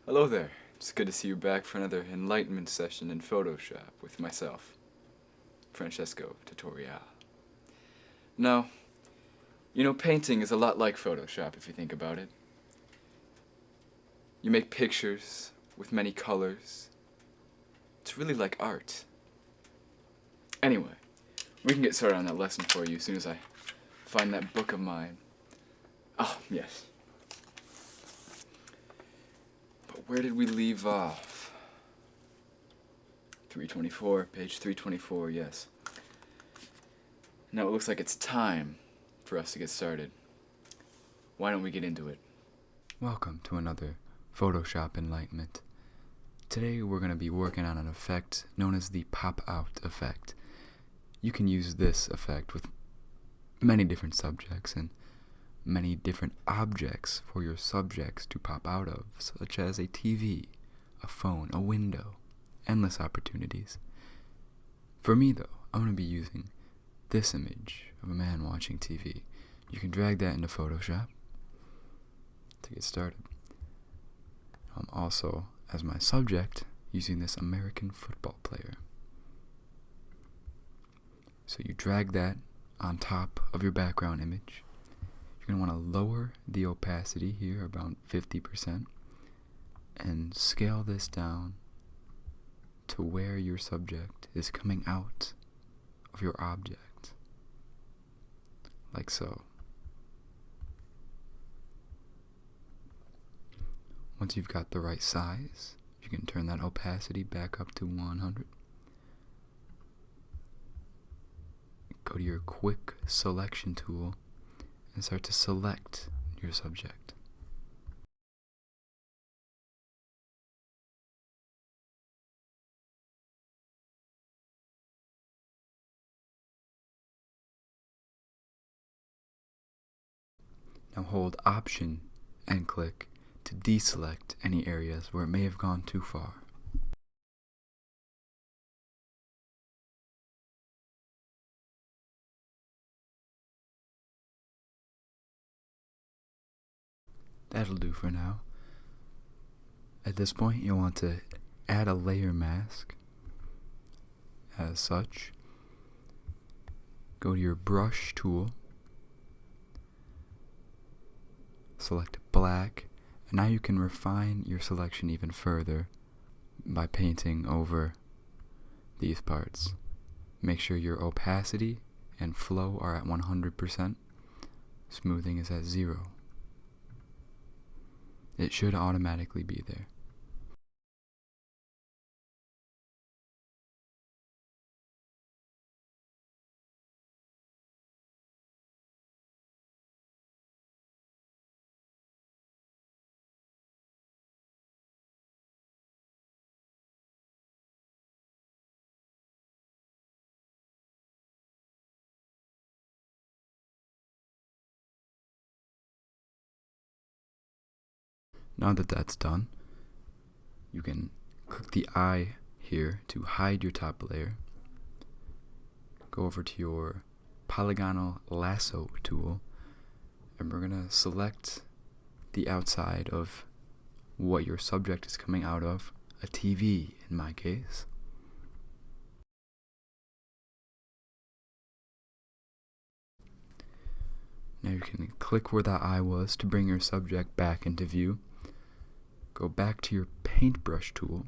Hello there. It's good to see you back for another enlightenment session in Photoshop with myself, Francesco tutorial. Now, painting is a lot like Photoshop if you think about it. You make pictures with many colors. It's really like art. Anyway, we can get started on that lesson for you as soon as I find that book of mine. Oh, yes. But where did we leave off? 324, page 324, yes. Now it looks like it's time for us to get started. Why don't we get into it? Welcome to another Photoshop Enlightenment. Today we're going to be working on an effect known as the pop-out effect. You can use this effect with many different subjects and many different objects for your subjects to pop out of, such as a TV, a phone, a window, endless opportunities. For me though, I'm going to be using this image of a man watching TV. You can drag that into Photoshop to get started. I'm also, as my subject, using this American football player. So you drag that on top of your background image. You're going to want to lower the opacity here about 50% and scale this down to where your subject is coming out of your object, like so. Once you've got the right size, you can turn that opacity back up to 100. Go to your quick selection tool and start to select your subject. Now hold Option and click to deselect any areas where it may have gone too far. That'll do for now. At this point, you'll want to add a layer mask. As such, go to your brush tool, select black, and now you can refine your selection even further by painting over these parts. Make sure your opacity and flow are at 100%. Smoothing is at 0. It should automatically be there. Now that that's done, you can click the eye here to hide your top layer. Go over to your polygonal lasso tool, and we're going to select the outside of what your subject is coming out of, a TV in my case. Now you can click where that eye was to bring your subject back into view. Go back to your paintbrush tool.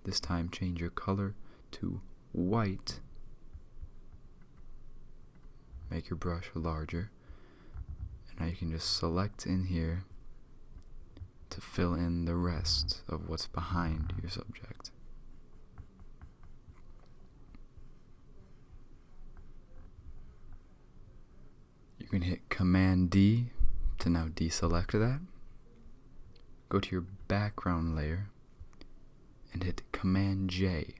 This time change your color to white. Make your brush larger. And now you can just select in here to fill in the rest of what's behind your subject. You can hit Command D to now deselect that. Go to your background layer and hit Command J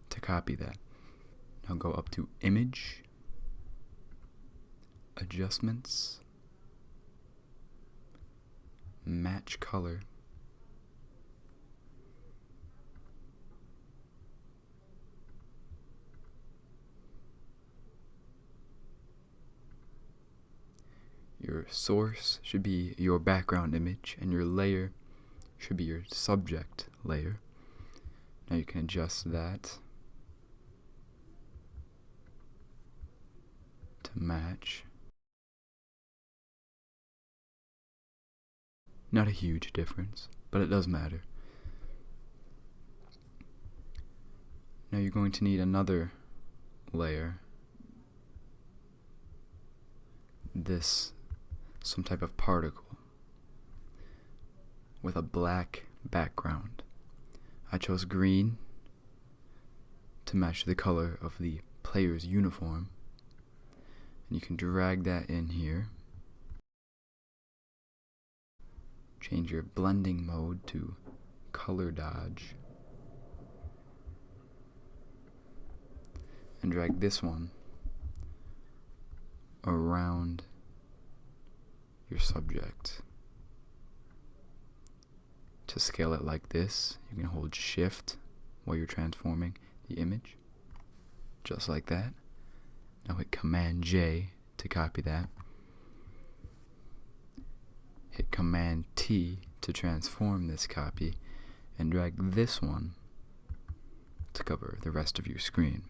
to copy that. Now go up to Image, Adjustments, Match Color, your source should be your background image and your layer should be your subject layer. Now you can adjust that to match. Not a huge difference, but it does matter. Now you're going to need another layer. Some type of particle with a black background. I chose green to match the color of the player's uniform. And you can drag that in here. Change your blending mode to color dodge. And drag this one around your subject. To scale it like this, you can hold Shift while you're transforming the image, just like that. Now hit Command J to copy that. Hit Command T to transform this copy, and drag this one to cover the rest of your screen.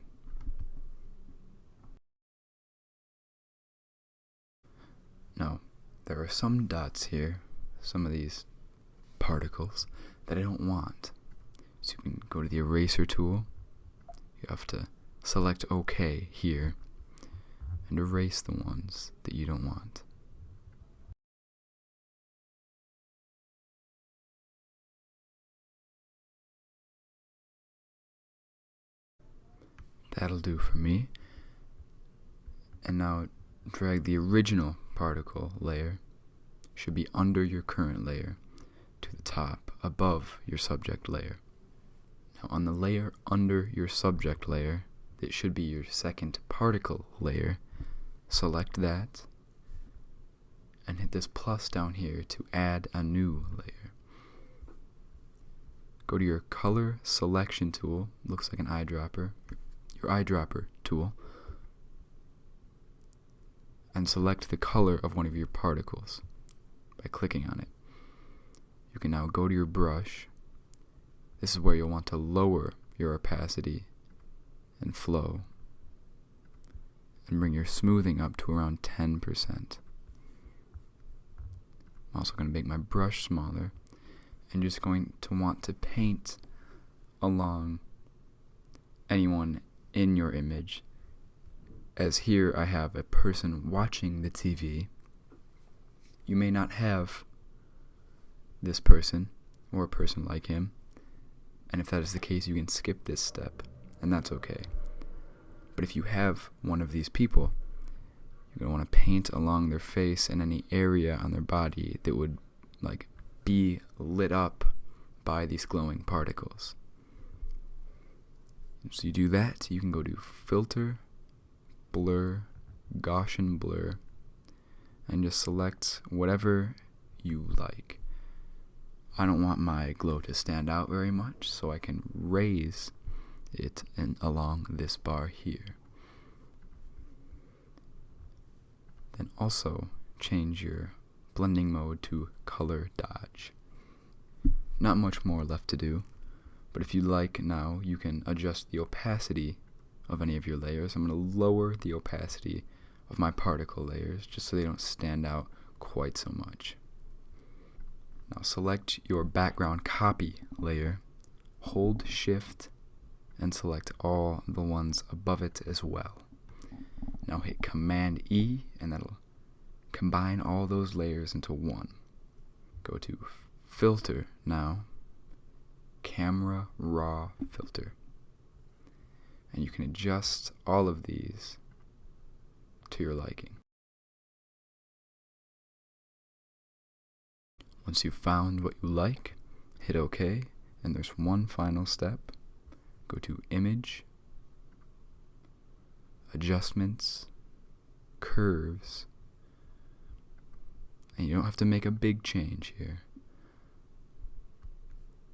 Now, there are some dots here, some of these particles, that I don't want. So you can go to the eraser tool. You have to select OK here and erase the ones that you don't want. That'll do for me. And now drag the original particle layer, should be under your current layer, to the top above your subject layer. Now on the layer under your subject layer, that should be your second particle layer, select that and hit this plus down here to add a new layer. Go to your color selection tool, looks like an eyedropper, your eyedropper tool, and select the color of one of your particles by clicking on it. You can now go to your brush. This is where you'll want to lower your opacity and flow and bring your smoothing up to around 10%. I'm also going to make my brush smaller and just going to want to paint along anyone in your image. As here I have a person watching the TV. You may not have this person or a person like him, and if that is the case, you can skip this step, and that's okay. But if you have one of these people, you're going to want to paint along their face and any area on their body that would be lit up by these glowing particles. So you do that, you can go to Filter, Blur, Gaussian Blur, and just select whatever you like. I don't want my glow to stand out very much, so I can raise it along this bar here. Then also change your blending mode to color dodge. Not much more left to do, but if you like now, you can adjust the opacity of any of your layers. I'm going to lower the opacity of my particle layers just so they don't stand out quite so much. Now select your background copy layer, hold Shift, and select all the ones above it as well. Now hit Command E, and that'll combine all those layers into one. Go to Filter now, Camera Raw Filter, and you can adjust all of these to your liking. Once you've found what you like, hit OK, and there's one final step. Go to Image, Adjustments, Curves, and you don't have to make a big change here.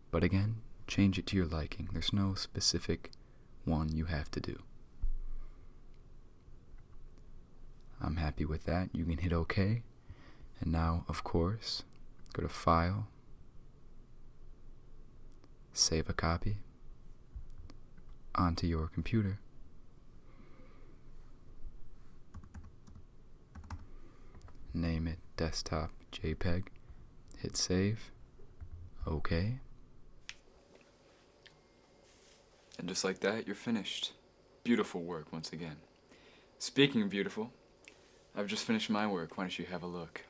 But again, change it to your liking. There's no specific one you have to do. I'm happy with that. You can hit OK. And now, of course, go to File, save a copy onto your computer. Name it desktop JPEG. Hit save. OK. And just like that, you're finished. Beautiful work once again. Speaking of beautiful, I've just finished my work. Why don't you have a look?